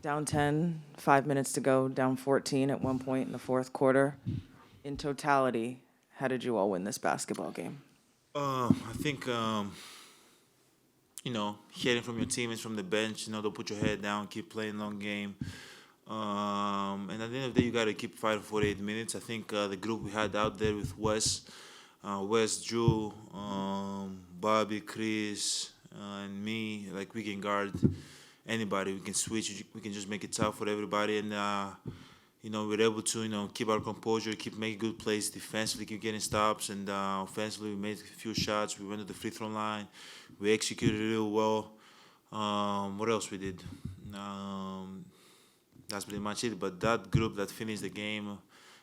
Down 10, 5 minutes to go, down 14 at one point in the fourth quarter. In totality, how did you all win this basketball game? I think hearing from your teammates from the bench, don't put your head down, keep playing long game. And at the end of the day, you got to keep fighting for 8 minutes. I think the group we had out there with Wes, Drew, Bobby, Chris, and me, like we can guard anybody. We can switch. We can just make it tough for everybody. And we're able to keep our composure, keep making good plays defensively, keep getting stops, and offensively we made a few shots. We went to the free throw line. We executed real well. What else we did? That's pretty much it. But that group that finished the game,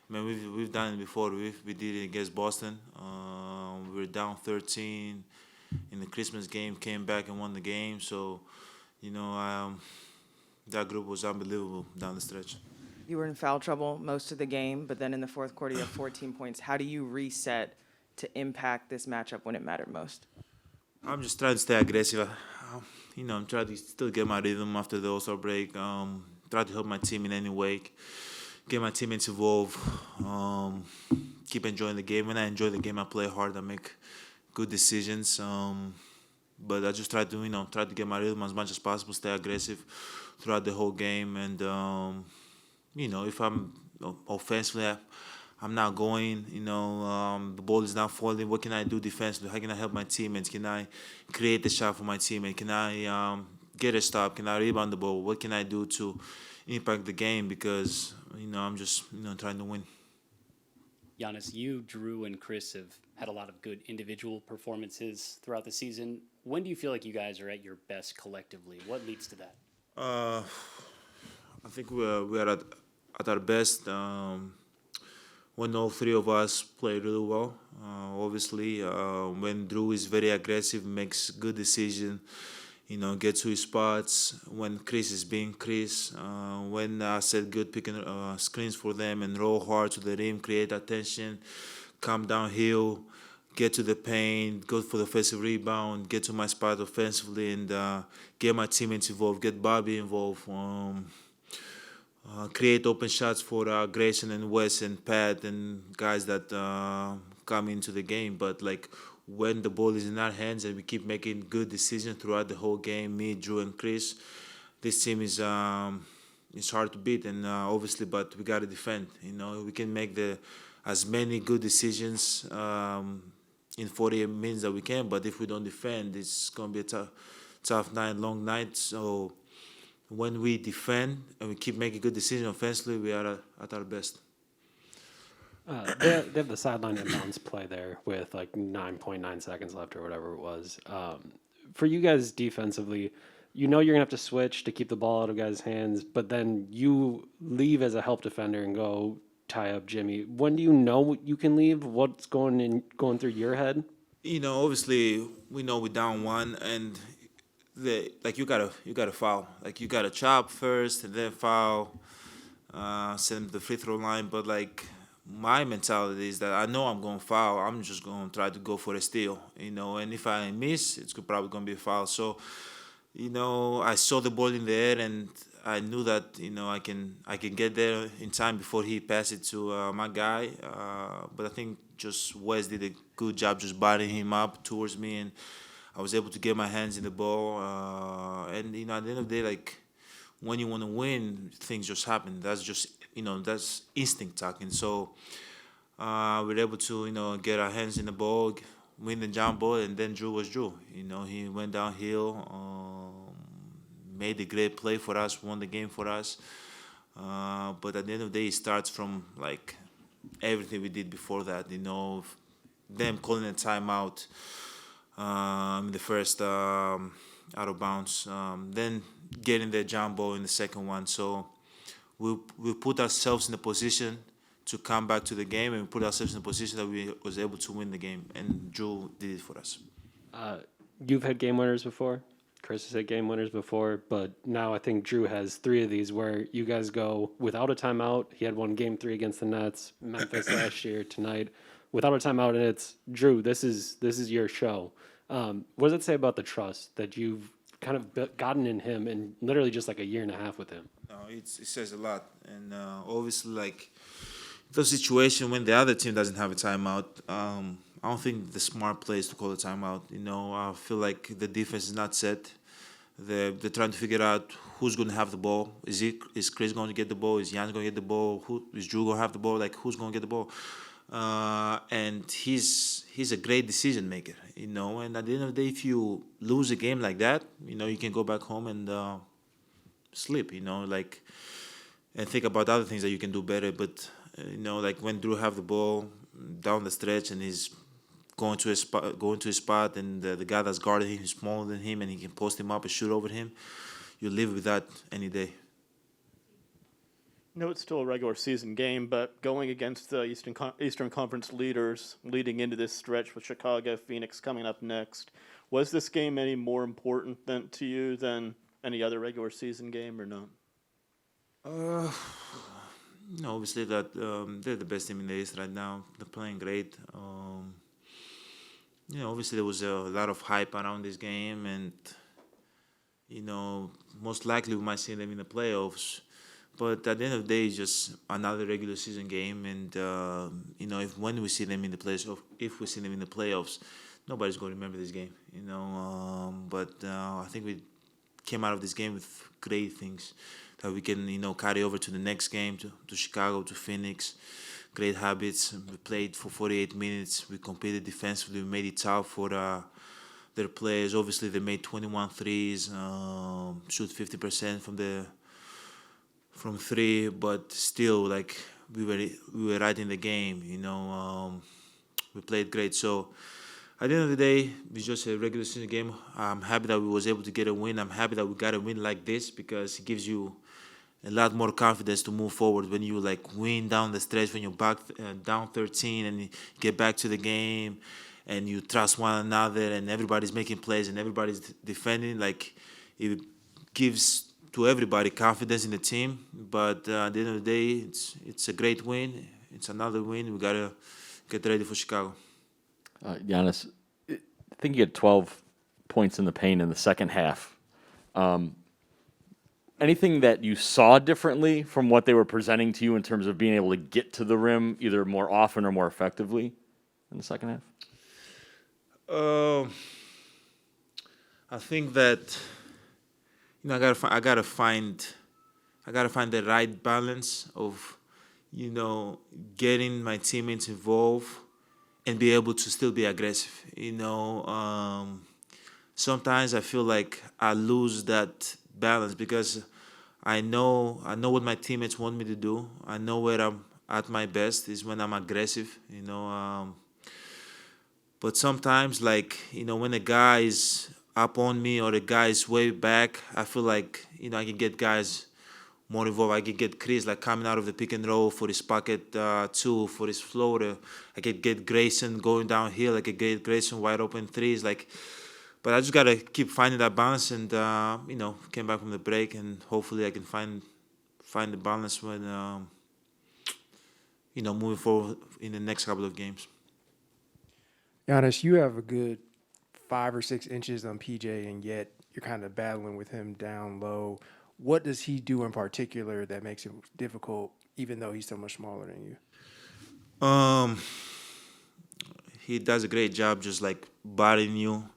I mean, we've done it before. We did it against Boston. We were down 13 in the Christmas game, came back and won the game. So, that group was unbelievable down the stretch. You were in foul trouble most of the game, but then in the fourth quarter, you have 14 points. How do you reset to impact this matchup when it mattered most? I'm just trying to stay aggressive. I'm trying to still get my rhythm after the All-Star break. Try to help my team in any way, get my teammates involved, keep enjoying the game. When I enjoy the game, I play hard. I make good decisions. But I just try to get my rhythm as much as possible, stay aggressive throughout the whole game. And, if I'm offensively, I'm not going, the ball is not falling. What can I do defensively? How can I help my teammates? Can I create the shot for my teammate? Can I get a stop? Can I rebound the ball? What can I do to impact the game? Because, I'm just, trying to win. Giannis, you, Drew, and Chris have had a lot of good individual performances throughout the season. When do you feel like you guys are at your best collectively? What leads to that? I think we're at our best when all three of us play really well. Obviously, when Drew is very aggressive, makes good decision, gets to his spots. When Chris is being Chris, when I set good pick and screens for them and roll hard to the rim, create attention, come downhill, get to the paint, go for the offensive rebound, get to my spot offensively, and get my teammates involved, get Bobby involved. Create open shots for Grayson and Wes and Pat and guys that come into the game. But like when the ball is in our hands and we keep making good decisions throughout the whole game, me, Drew, and Chris, this team is it's hard to beat. And obviously, but we gotta defend. We can make the as many good decisions in 48 minutes that we can. But if we don't defend, it's gonna be a tough night, long night. So when we defend and we keep making good decisions offensively, we are at our best. They have the sideline inbounds play there with like 9.9 seconds left or whatever it was. For you guys defensively, you're going to have to switch to keep the ball out of guys' hands, but then you leave as a help defender and go tie up Jimmy. When do you know you can leave? What's going through your head? Obviously, we know we're down one, and you gotta foul. Like you gotta chop first and then foul, send them to the free throw line. But like my mentality is that I know I'm gonna foul. I'm just gonna try to go for a steal. And if I miss, it's probably gonna be a foul. So, I saw the ball in the air and I knew that I can get there in time before he passed it to my guy. But I think just Wes did a good job just bodying him up towards me, and I was able to get my hands in the ball. And at the end of the day, like when you want to win, things just happen. That's just that's instinct talking. So we're able to get our hands in the ball, win the jump ball, and then Drew was Drew. He went downhill, made a great play for us, won the game for us. But at the end of the day, it starts from like everything we did before that. Them calling a timeout in the first out of bounds, then getting the jump ball in the second one. So we put ourselves in a position to come back to the game, and we put ourselves in a position that we was able to win the game, and Drew did it for us. You've had game winners before. Chris has had game winners before, but now I think Drew has 3 of these where you guys go without a timeout. He had one game 3 against the Nets, Memphis last year, tonight. Without a timeout, and it's Drew. This is your show. What does it say about the trust that you've kind of gotten in him in literally just like a year and a half with him? No, it says a lot, and obviously, like the situation when the other team doesn't have a timeout, I don't think the smart play is to call a timeout. I feel like the defense is not set. They're trying to figure out who's going to have the ball. Is Chris going to get the ball? Is Giannis going to get the ball? Is Jrue going to have the ball? Like, who's going to get the ball? And he's a great decision maker. And at the end of the day, if you lose a game like that, you can go back home and sleep. And think about other things that you can do better. But like when Jrue have the ball down the stretch and he's going to a spot, and the guy that's guarding him is smaller than him, and he can post him up and shoot over him, you live with that any day. No, it's still a regular season game, but going against the Eastern Conference leaders leading into this stretch with Chicago, Phoenix coming up next, was this game any more important to you than any other regular season game or not? Obviously that they're the best team in the East right now. They're playing great. Obviously there was a lot of hype around this game, and most likely we might see them in the playoffs. But at the end of the day, it's just another regular season game, and if we see them in the playoffs, nobody's going to remember this game. But I think we came out of this game with great things that we can carry over to the next game, to Chicago, to Phoenix. Great habits. We played for 48 minutes. We competed defensively. We made it tough for their players. Obviously, they made 21 threes, shoot 50% from three, but still, like, we were right in the game. We played great. So at the end of the day, it's just a regular season game. I'm happy that we was able to get a win. I'm happy that we got a win like this, because it gives you a lot more confidence to move forward when you win down the stretch, when you're back down 13 and you get back to the game and you trust one another and everybody's making plays and everybody's defending. It gives to everybody confidence in the team. But at the end of the day, it's a great win. It's another win. We gotta get ready for Chicago. Giannis, I think you had 12 points in the paint in the second half. Anything that you saw differently from what they were presenting to you in terms of being able to get to the rim either more often or more effectively in the second half? I think that I gotta find the right balance of getting my teammates involved and be able to still be aggressive. Sometimes I feel like I lose that balance because I know what my teammates want me to do. I know where I'm at my best is when I'm aggressive. But sometimes, when a guy is up on me or a guy is way back, I feel like I can get guys more involved. I can get Chris coming out of the pick and roll for his pocket two, for his floater. I can get Grayson going downhill. I can get Grayson wide open threes. But I just gotta keep finding that balance, and came back from the break, and hopefully I can find the balance when moving forward in the next couple of games. Giannis, you have a good 5 or 6 inches on PJ, and yet you're kind of battling with him down low. What does he do in particular that makes it difficult, even though he's so much smaller than you? He does a great job just bodying you,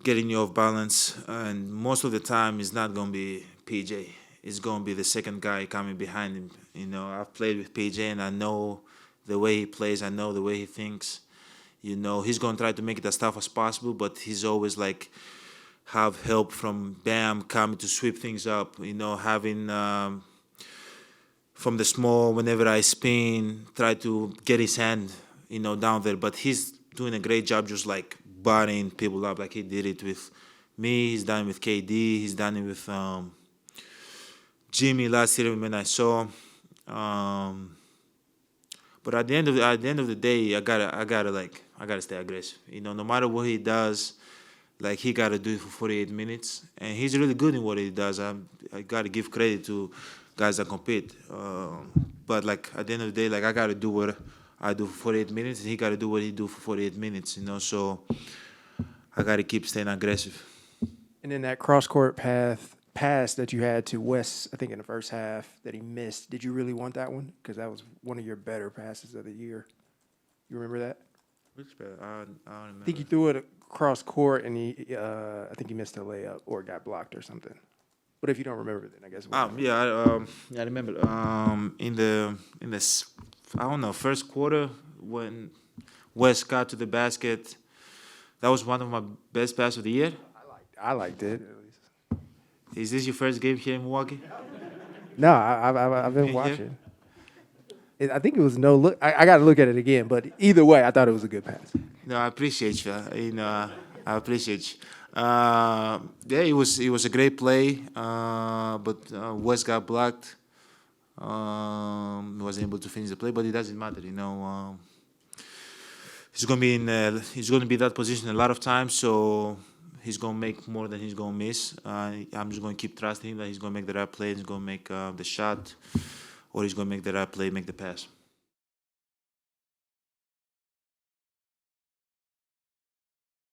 getting you off balance, and most of the time it's not going to be PJ. It's going to be the second guy coming behind him. I've played with PJ, and I know the way he plays. I know the way he thinks. He's going to try to make it as tough as possible, but he's always have help from Bam coming to sweep things up. Having from the small, whenever I spin, try to get his hand, down there. But he's doing a great job just bodying people up he did it with me. He's done it with KD. He's done it with Jimmy last year when I saw. But at the end of the day, I gotta stay aggressive. No matter what he does, he gotta do it for 48 minutes, and he's really good in what he does. I gotta give credit to guys that compete. But at the end of the day, I gotta do what I do for 48 minutes, and he gotta do what he do for 48 minutes. So I gotta keep staying aggressive. And then that cross court pass that you had to Wes, I think in the first half that he missed. Did you really want that one? Because that was one of your better passes of the year. You remember that? Which bad? I don't remember. I think he threw it across court and I think he missed a layup or got blocked or something. But if you don't remember, then I guess. I remember. In the I don't know, first quarter when West got to the basket, that was one of my best passes of the year. I liked it. At least. Is this your first game here in Milwaukee? No, I've been Yeah. watching. I think it was no look. I got to look at it again, but either way, I thought it was a good pass. No, I appreciate you. I appreciate you. Yeah, it was a great play, but West got blocked. Wasn't able to finish the play, but it doesn't matter. He's gonna be in that position a lot of times, so he's gonna make more than he's gonna miss. I'm just gonna keep trusting him that he's gonna make the right play, he's gonna make the shot, or he's gonna make the right play, make the pass.